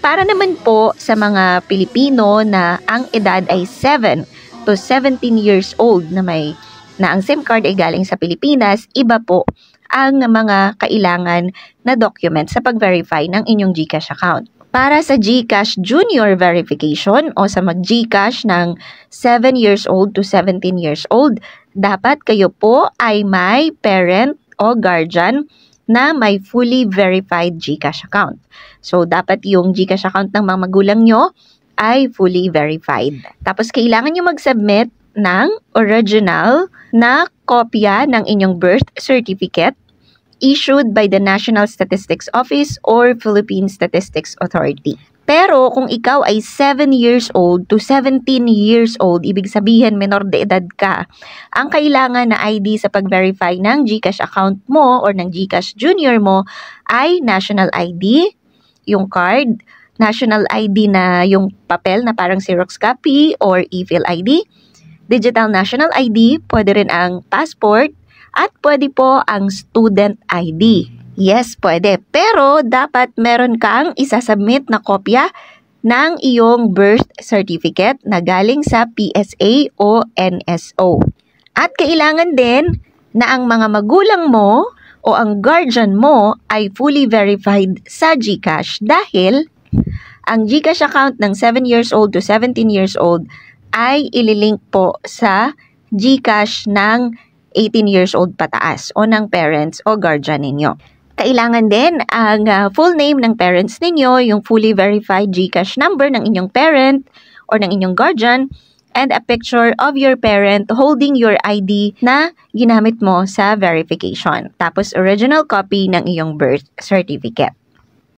Para naman po sa mga Pilipino na ang edad ay 7 to 17 years old na ang SIM card ay galing sa Pilipinas, iba po ang mga kailangan na document sa pag-verify ng inyong GCash account. Para sa GCash Junior verification o sa mag-GCash ng 7 years old to 17 years old, dapat kayo po ay may parent o guardian na may fully verified GCash account. So, dapat yung GCash account ng mga magulang nyo ay fully verified. Tapos, kailangan nyo mag-submit ng original na kopya ng inyong birth certificate issued by the National Statistics Office or Philippine Statistics Authority. Pero kung ikaw ay 7 years old to 17 years old, ibig sabihin menor de edad ka, ang kailangan na ID sa pag-verify ng GCash account mo or ng GCash Junior mo ay national ID, yung card, national ID na yung papel na parang Xerox copy or e-fill ID, digital national ID, pwede rin ang passport, at pwede po ang student ID. Yes, pwede. Pero dapat meron kang isasubmit na kopya ng iyong birth certificate na galing sa PSA o NSO. At kailangan din na ang mga magulang mo o ang guardian mo ay fully verified sa GCash dahil ang GCash account ng 7 years old to 17 years old ay ililink po sa GCash ng 18 years old pataas o ng parents o guardian ninyo. Kailangan din ang full name ng parents ninyo, yung fully verified GCash number ng inyong parent or ng inyong guardian, and a picture of your parent holding your ID na ginamit mo sa verification. Tapos original copy ng iyong birth certificate.